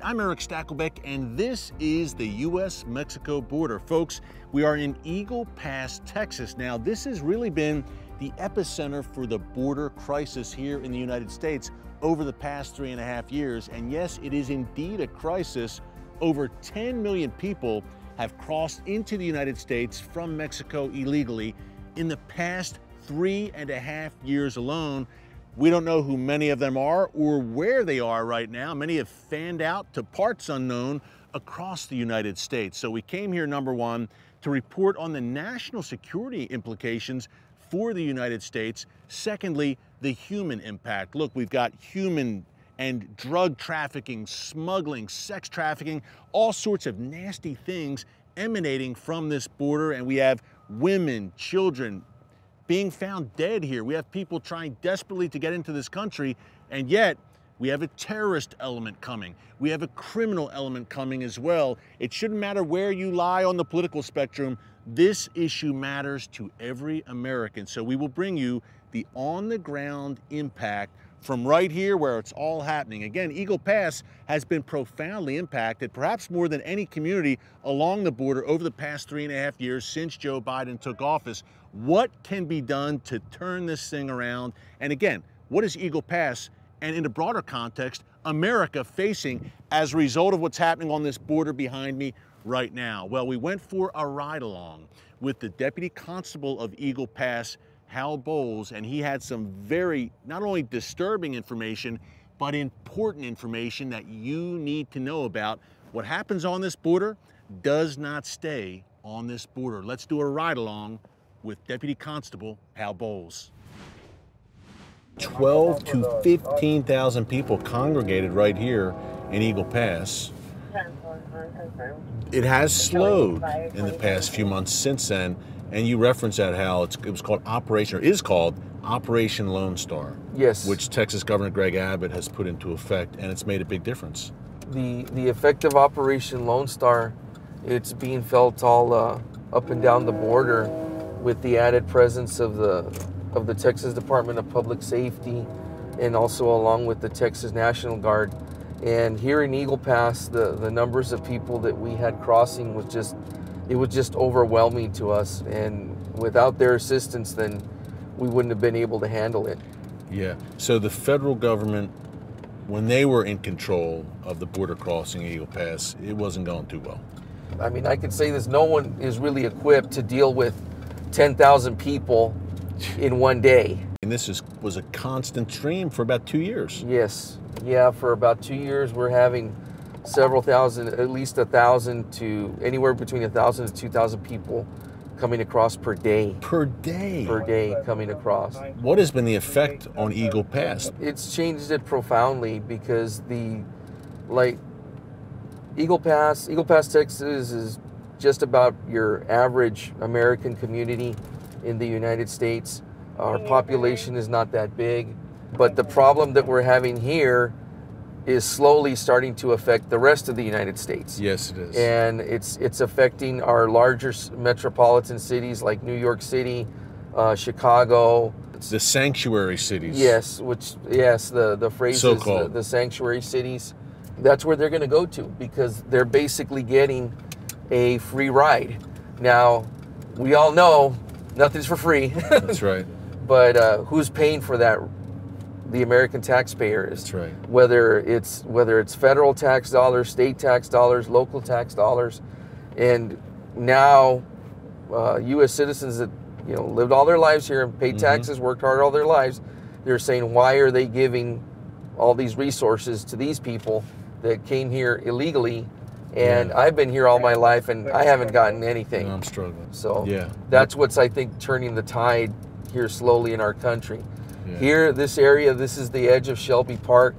I'm Erick Stakelbeck, and this is the U.S.-Mexico border. Folks, we are in Eagle Pass, Texas. Now, this has really been the epicenter for the border crisis here in the United States over the past 3.5 years. And yes, it is indeed a crisis. Over 10 million people have crossed into the United States from Mexico illegally in the past 3.5 years alone. We don't know who many of them are or where they are right now. Many have fanned out to parts unknown across the United States. So we came here, number one, to report on the national security implications for the United States. Secondly, the human impact. Look, we've got human and drug trafficking, smuggling, sex trafficking, all sorts of nasty things emanating from this border. And we have women, children, being found dead here. We have people trying desperately to get into this country, and yet we have a terrorist element coming. We have a criminal element coming as well. It shouldn't matter where you lie on the political spectrum. This issue matters to every American. So we will bring you the on-the-ground impact from right here where it's all happening. Again, Eagle Pass has been profoundly impacted, perhaps more than any community along the border over the past 3.5 years since Joe Biden took office. What can be done to turn this thing around? And again, what is Eagle Pass, and in a broader context, America facing as a result of what's happening on this border behind me right now? Well, we went for a ride along with the Deputy Constable of Eagle Pass, Hal Bowles, and he had some very, not only disturbing information, but important information that you need to know about. What happens on this border does not stay on this border. Let's do a ride along with Deputy Constable Hal Bowles. 12 to 15,000 people congregated right here in Eagle Pass. It has slowed in the past few months since then, and you referenced that, Hal. It was called Operation, or is called Operation Lone Star. Yes. Which Texas Governor Greg Abbott has put into effect, and it's made a big difference. The effect of Operation Lone Star, it's being felt all up and down the border, with the added presence of the Texas Department of Public Safety, and also along with the Texas National Guard. And here in Eagle Pass, the numbers of people that we had crossing was just overwhelming to us. And without their assistance, then we wouldn't have been able to handle it. Yeah. So the federal government, when they were in control of the border crossing Eagle Pass, it wasn't going too well. I mean, I could say this: no one is really equipped to deal with 10,000 people in one day. And this was a constant stream for about 2 years. Yes. Yeah, for about 2 years, we're having several thousand, at least 1,000 to anywhere between 1,000 to 2,000 people coming across per day. Per day? Per day coming across. What has been the effect on Eagle Pass? It's changed it profoundly, because Eagle Pass, Texas is just about your average American community in the United States. Our population is not that big, but the problem that we're having here is slowly starting to affect the rest of the United States. Yes, it is. And it's affecting our larger metropolitan cities like New York City, Chicago. The sanctuary cities. Yes, the phrase is the sanctuary cities. That's where they're going to go to, because they're basically getting a free ride. Now, we all know nothing's for free. That's right. But who's paying for that? The American taxpayer is. That's right. Whether it's federal tax dollars, state tax dollars, local tax dollars, and now U.S. citizens that lived all their lives here and paid taxes, worked hard all their lives, they're saying, why are they giving all these resources to these people that came here illegally? And I've been here all my life, and I haven't gotten anything. No, I'm struggling. So that's what's, I think, turning the tide here slowly in our country. Yeah. Here, this area, this is the edge of Shelby Park,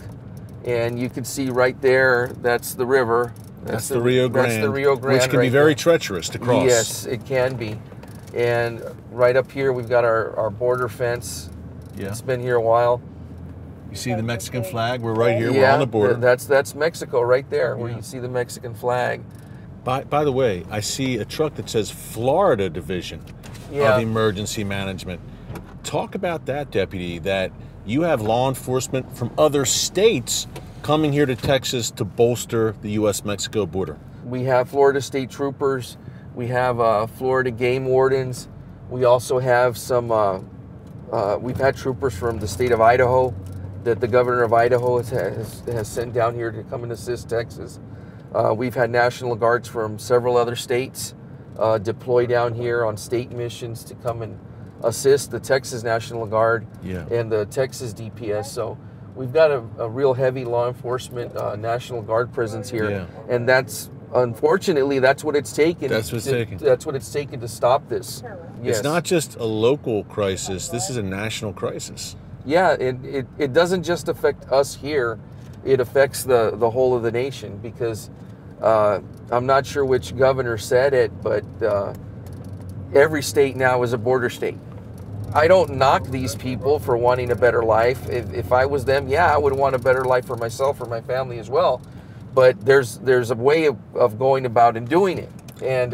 and you can see right there, that's the river. That's the Rio Grande. That's the Rio Grande. Which can be very treacherous to cross. Yes, it can be. And right up here, we've got our border fence. Yeah. It's been here a while. You see the Mexican flag? We're right here. We're on the border. That's Mexico right there, where you see the Mexican flag. By the way, I see a truck that says Florida Division of Emergency Management. Talk about that, Deputy, that you have law enforcement from other states coming here to Texas to bolster the U.S.-Mexico border? We have Florida State Troopers. We have Florida game wardens. We also have some, we've had troopers from the state of Idaho that the governor of Idaho has sent down here to come and assist Texas. We've had National Guards from several other states deploy down here on state missions to come and assist the Texas National Guard and the Texas DPS. So we've got a real heavy law enforcement National Guard presence here, and that's unfortunately that's what it's taken. That's what's taken. That's what it's taken to stop this. Yes. It's not just a local crisis. This is a national crisis. Yeah, it doesn't just affect us here. It affects the whole of the nation, because I'm not sure which governor said it, but every state now is a border state. I don't knock these people for wanting a better life. If I was them, yeah, I would want a better life for myself, for my family as well. But there's a way of going about and doing it, and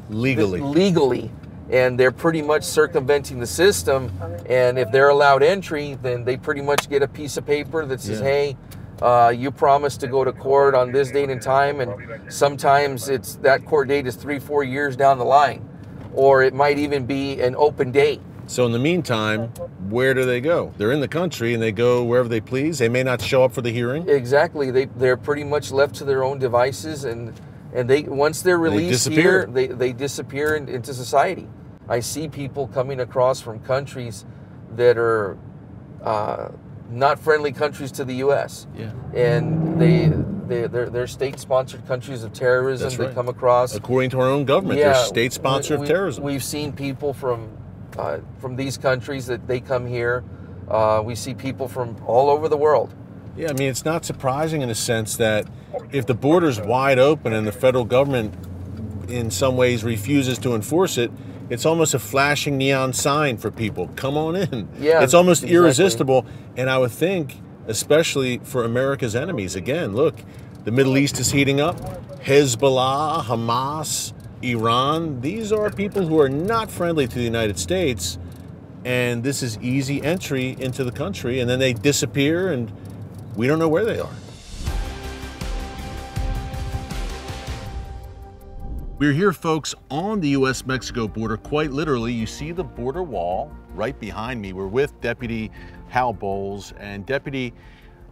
legally, and they're pretty much circumventing the system. And if they're allowed entry, then they pretty much get a piece of paper that says, hey, you promised to go to court on this date and time, and sometimes that court date is 3-4 years down the line, or it might even be an open date. So in the meantime, where do they go? They're in the country and they go wherever they please. They may not show up for the hearing. Exactly. They're pretty much left to their own devices, and they once they're released here, they disappear into society. I see people coming across from countries that are not friendly countries to the U.S. And they're state-sponsored countries of terrorism. That's right. They come across. According to our own government, they're state-sponsored of terrorism. We've seen people from these countries that they come here. We see people from all over the world. Yeah, I mean, it's not surprising in a sense that if the border's wide open and the federal government in some ways refuses to enforce it, it's almost a flashing neon sign for people. Come on in. Yeah, it's almost irresistible. And I would think, especially for America's enemies, again, look, the Middle East is heating up. Hezbollah, Hamas, Iran, these are people who are not friendly to the United States, and this is easy entry into the country, and then they disappear and we don't know where they are. We're here, folks, on the U.S.-Mexico border. Quite literally, you see the border wall right behind me. We're with Deputy Hal Bowles. And Deputy,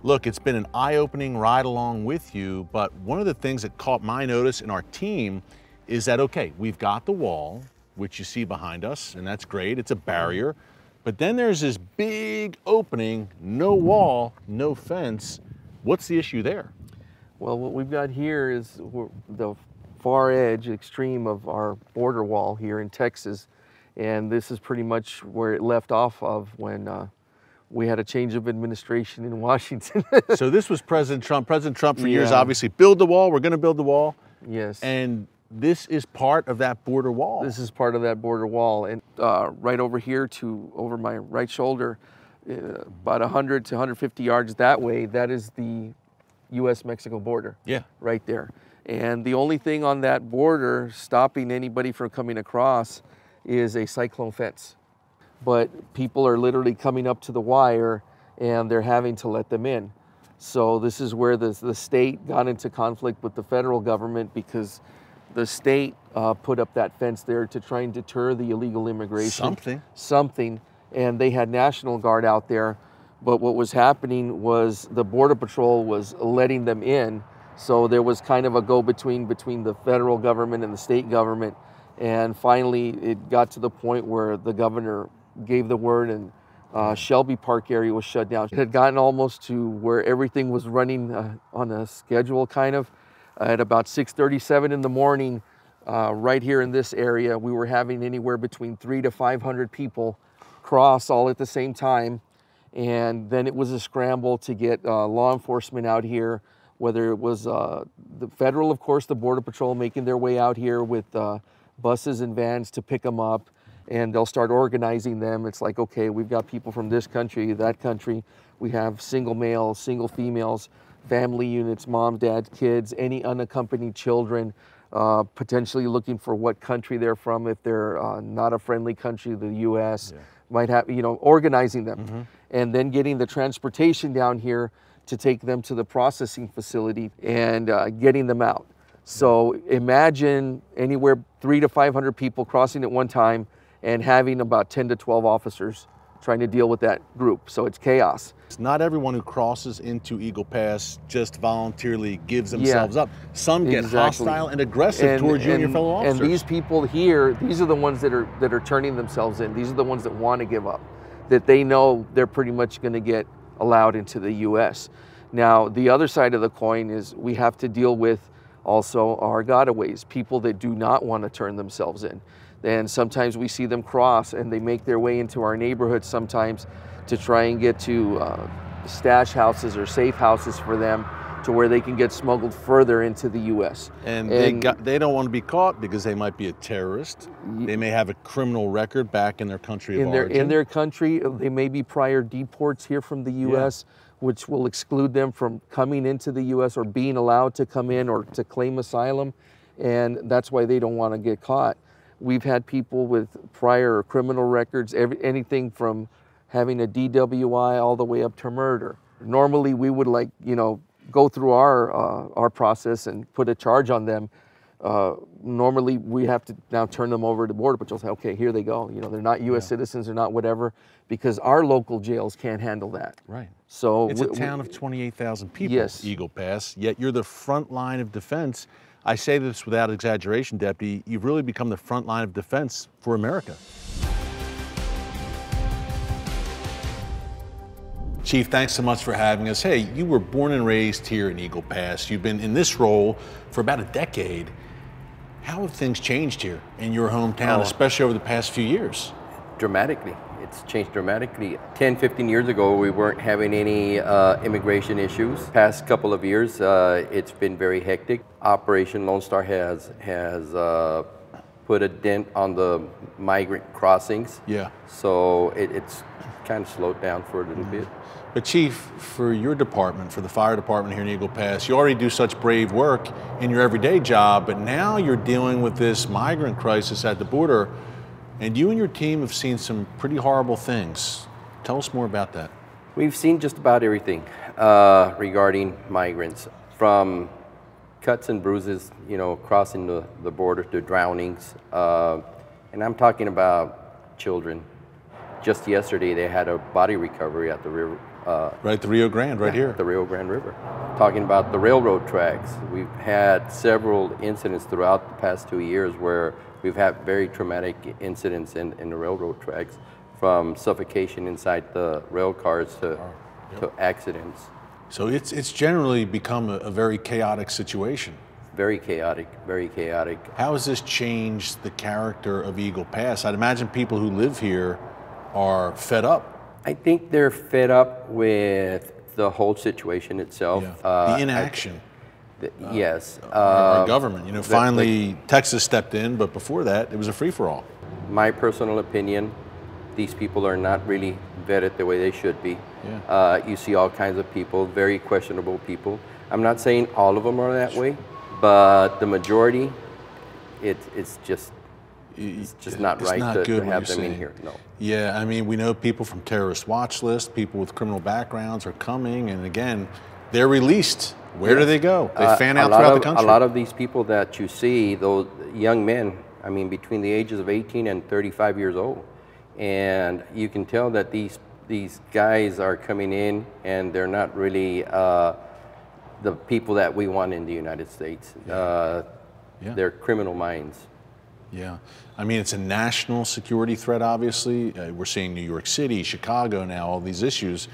look, it's been an eye-opening ride along with you, but one of the things that caught my notice in our team is that, okay, we've got the wall, which you see behind us, and that's great. It's a barrier. But then there's this big opening, no wall, no fence. What's the issue there? Well, what we've got here is the far edge, extreme of our border wall here in Texas. And this is pretty much where it left off of when we had a change of administration in Washington. So this was President Trump. President Trump for years, obviously, build the wall, we're gonna build the wall. Yes. And this is part of that border wall. This is part of that border wall. And right over here over my right shoulder, about 100 to 150 yards that way, that is the U.S.-Mexico border. Yeah. Right there. And the only thing on that border stopping anybody from coming across is a cyclone fence. But people are literally coming up to the wire and they're having to let them in. So this is where the state got into conflict with the federal government, because the state put up that fence there to try and deter the illegal immigration. Something. And they had National Guard out there. But what was happening was the Border Patrol was letting them in. So there was kind of a go-between between the federal government and the state government. And finally, it got to the point where the governor gave the word, and Shelby Park area was shut down. It had gotten almost to where everything was running on a schedule, kind of. At about 6:37 in the morning, right here in this area, we were having anywhere between 300 to 500 people cross all at the same time. And then it was a scramble to get law enforcement out here, whether it was the federal, of course, the Border Patrol making their way out here with buses and vans to pick them up, and they'll start organizing them. It's like, okay, we've got people from this country, that country. We have single males, single females, family units, mom, dad, kids, any unaccompanied children, potentially looking for what country they're from. If they're not a friendly country, the U.S. might have, organizing them. And then getting the transportation down here to take them to the processing facility and getting them out. So imagine anywhere 300 to 500 people crossing at one time and having about 10 to 12 officers trying to deal with that group. So it's chaos. Not everyone who crosses into Eagle Pass just voluntarily gives themselves up. Some get hostile and aggressive towards you and your fellow officers. And these people here, these are the ones that are turning themselves in. These are the ones that want to give up, that they know they're pretty much going to get allowed into the U.S. Now, the other side of the coin is we have to deal with also our gotaways, people that do not want to turn themselves in. And sometimes we see them cross and they make their way into our neighborhoods sometimes to try and get to stash houses or safe houses for them to where they can get smuggled further into the U.S. And they don't want to be caught because they might be a terrorist. They may have a criminal record back in their country of origin. In their country, they may be prior deports here from the U.S., which will exclude them from coming into the U.S. or being allowed to come in or to claim asylum. And that's why they don't want to get caught. We've had people with prior criminal records, anything from having a DWI all the way up to murder. Normally we would go through our process and put a charge on them. Normally we have to now turn them over to Border Patrol, say, okay, here they go. They're not U.S. citizens, they're not whatever, because our local jails can't handle that. Right. So it's a town of 28,000 people, Eagle Pass, yet you're the front line of defense. I say this without exaggeration, Deputy, you've really become the front line of defense for America. Chief, thanks so much for having us. Hey, you were born and raised here in Eagle Pass. You've been in this role for about a decade. How have things changed here in your hometown, especially over the past few years? Dramatically. It's changed dramatically. 10, 15 years ago, we weren't having any immigration issues. Past couple of years, it's been very hectic. Operation Lone Star has put a dent on the migrant crossings. Yeah. So it's kind of slowed down for a little bit. But Chief, for your department, for the fire department here in Eagle Pass, you already do such brave work in your everyday job, but now you're dealing with this migrant crisis at the border, and you and your team have seen some pretty horrible things. Tell us more about that. We've seen just about everything regarding migrants, from cuts and bruises, crossing the border, to drownings, and I'm talking about children. Just yesterday, they had a body recovery at the river. Right, the Rio Grande, right here. The Rio Grande River. Talking about the railroad tracks, we've had several incidents throughout the past 2 years where we've had very traumatic incidents in the railroad tracks, from suffocation inside the rail cars to accidents. So it's generally become a very chaotic situation. Very chaotic, very chaotic. How has this changed the character of Eagle Pass? I'd imagine people who live here are fed up. I think they're fed up with the whole situation itself. The inaction. Yes. Our government, finally Texas stepped in, but before that, it was a free-for-all. My personal opinion, these people are not really vetted the way they should be. Yeah. You see all kinds of people, very questionable people. I'm not saying all of them are that way, but the majority, it's just not right to have them in here. No. Yeah, I mean, we know people from terrorist watch lists, people with criminal backgrounds are coming, and again, they're released. Where do they go? They fan out throughout the country. A lot of these people that you see, those young men, I mean, between the ages of 18 and 35 years old, and you can tell that these guys are coming in and they're not really the people that we want in the United States. They're criminal minds. Yeah, I mean, it's a national security threat, obviously. We're seeing New York City, Chicago now, all these issues.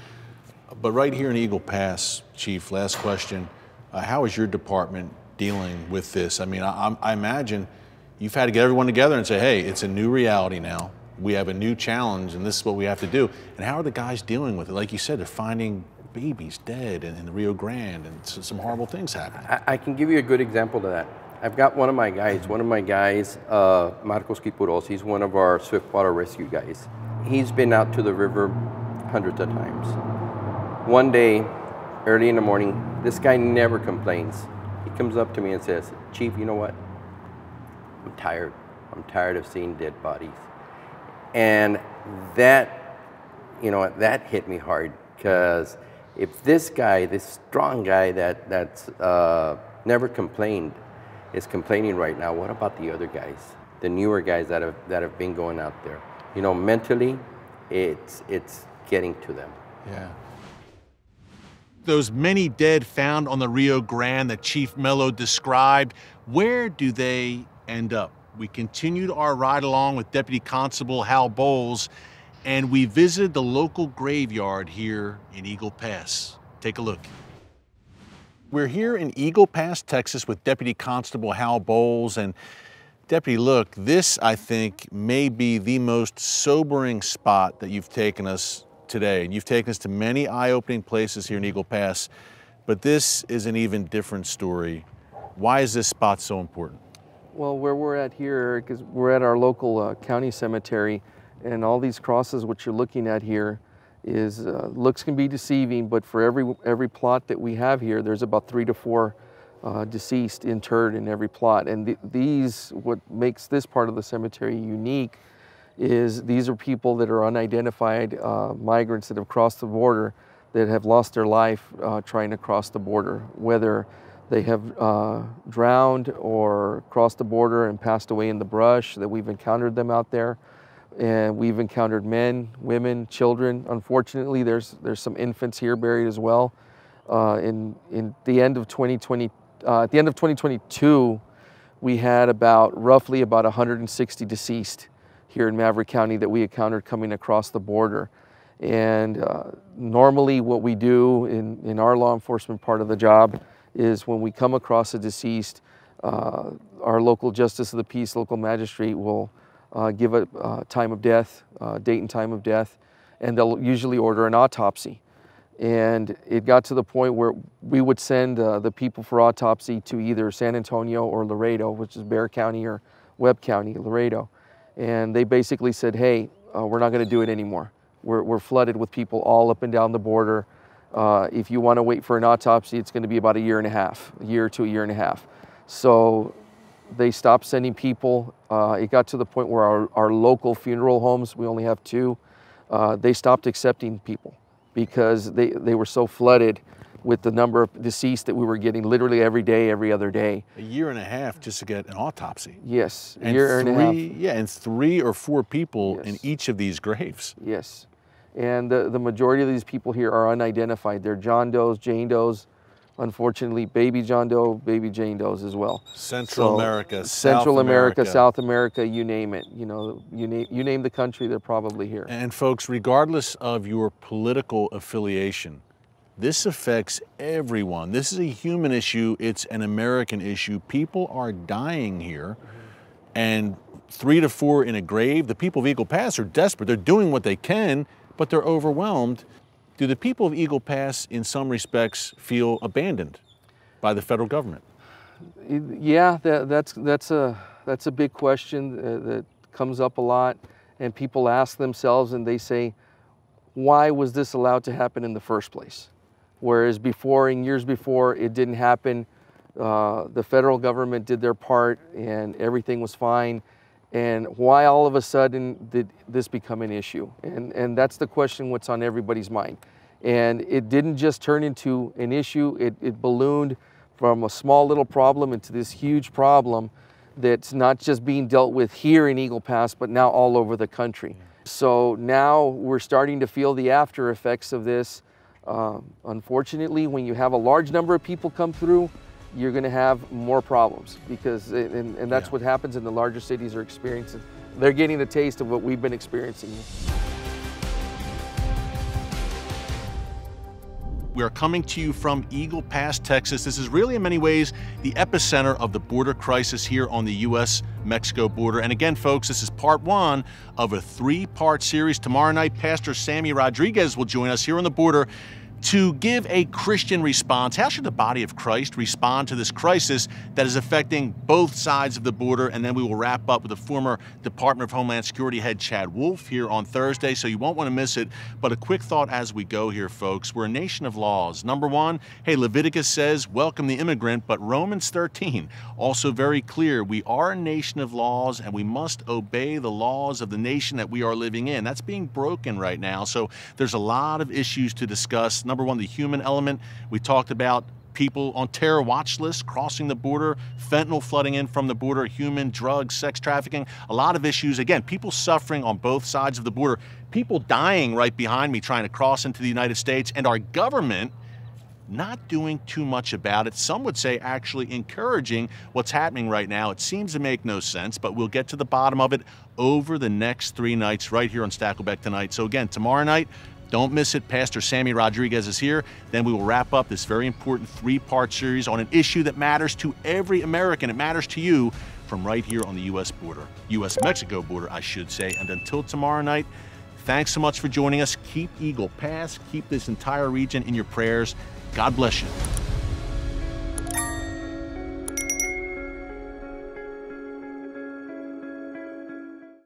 But right here in Eagle Pass, Chief, last question, how is your department dealing with this? I mean, I imagine you've had to get everyone together and say, hey, it's a new reality now. We have a new challenge, and this is what we have to do. And how are the guys dealing with it? Like you said, they're finding babies dead in the Rio Grande, and some horrible things happen. I can give you a good example of that. I've got one of my guys, Marcos Kipuros, he's one of our swiftwater rescue guys. He's been out to the river hundreds of times. One day, early in the morning, this guy never complains. He comes up to me and says, Chief, you know what? I'm tired. I'm tired of seeing dead bodies. And that hit me hard, because If this guy, this strong guy that's never complained, is complaining right now, what about the other guys, the newer guys that have been going out there? You know, mentally, it's getting to them. Yeah. Those many dead found on the Rio Grande that Chief Mello described, where do they end up? We continued our ride along with Deputy Constable Hal Bowles, and we visited the local graveyard here in Eagle Pass. Take a look. We're here in Eagle Pass, Texas with Deputy Constable Hal Bowles. And Deputy, look, this I think may be the most sobering spot that you've taken us today. And you've taken us to many eye-opening places here in Eagle Pass, but this is an even different story. Why is this spot so important? Well, where we're at here, Eric, is we're at our local county cemetery, and all these crosses, what you're looking at here, is looks can be deceiving, but for every plot that we have here, there's about 3 to 4 deceased interred in every plot. And what makes this part of the cemetery unique is these are people that are unidentified migrants that have crossed the border, that have lost their life trying to cross the border, whether they have drowned or crossed the border and passed away in the brush, that we've encountered them out there. And we've encountered men, women, children. Unfortunately, there's some infants here buried as well. In the end of 2020, at the end of 2022, we had roughly about 160 deceased here in Maverick County that we encountered coming across the border. And normally what we do in our law enforcement part of the job is when we come across a deceased, our local justice of the peace, local magistrate will give a time of death, date and time of death, and they'll usually order an autopsy. And it got to the point where we would send the people for autopsy to either San Antonio or Laredo, which is Bexar County or Webb County, Laredo. And they basically said, hey, we're not gonna do it anymore. We're flooded with people all up and down the border. If you wanna wait for an autopsy, it's gonna be about a year to a year and a half. So they stopped sending people. It got to the point where our local funeral homes, we only have 2, they stopped accepting people because they were so flooded with the number of deceased that we were getting literally every day, every other day. A year and a half just to get an autopsy. Yes, and a year and a half. Yeah, and 3 or 4 people Yes. in each of these graves. Yes, and the majority of these people here are unidentified. They're John Does, Jane Does, unfortunately baby John Doe, baby Jane Does as well. Central America, Central South America, America. South America, you name it. You know, you name the country, they're probably here. And folks, regardless of your political affiliation, this affects everyone. This is a human issue. It's an American issue. People are dying here, and 3 to 4 in a grave. The people of Eagle Pass are desperate. They're doing what they can, but they're overwhelmed. Do the people of Eagle Pass, in some respects, feel abandoned by the federal government? Yeah, that's a big question that comes up a lot, and people ask themselves and they say, why was this allowed to happen in the first place? Whereas before, in years before, it didn't happen. The federal government did their part and everything was fine. And why all of a sudden did this become an issue? And that's the question what's on everybody's mind. And it didn't just turn into an issue, it ballooned from a small little problem into this huge problem that's not just being dealt with here in Eagle Pass, but now all over the country. So now we're starting to feel the after effects of this. Unfortunately, when you have a large number of people come through, you're going to have more problems because, and that's what happens in the larger cities are experiencing. They're getting a taste of what we've been experiencing. We are coming to you from Eagle Pass, Texas. This is really in many ways the epicenter of the border crisis here on the US-Mexico border. And again, folks, this is part 1 of a 3-part series. Tomorrow night, Pastor Sammy Rodriguez will join us here on the border to give a Christian response. How should the body of Christ respond to this crisis that is affecting both sides of the border? And then we will wrap up with the former Department of Homeland Security head Chad Wolf here on Thursday, so you won't want to miss it. But a quick thought as we go here, folks. We're a nation of laws. Number 1, hey, Leviticus says, welcome the immigrant, but Romans 13, also very clear. We are a nation of laws, and we must obey the laws of the nation that we are living in. That's being broken right now, so there's a lot of issues to discuss. Number Number one, the human element. We talked about people on terror watch lists crossing the border, fentanyl flooding in from the border, human, drugs, sex trafficking, a lot of issues. Again, people suffering on both sides of the border, people dying right behind me trying to cross into the United States, and our government not doing too much about it. Some would say actually encouraging what's happening right now. It seems to make no sense, but we'll get to the bottom of it over the next 3 nights right here on Stakelbeck Tonight. So again, tomorrow night, don't miss it. Pastor Sammy Rodriguez is here. Then we will wrap up this very important 3-part series on an issue that matters to every American. It matters to you from right here on the U.S. border, U.S.-Mexico border, I should say. And until tomorrow night, thanks so much for joining us. Keep Eagle Pass. Keep this entire region in your prayers. God bless you.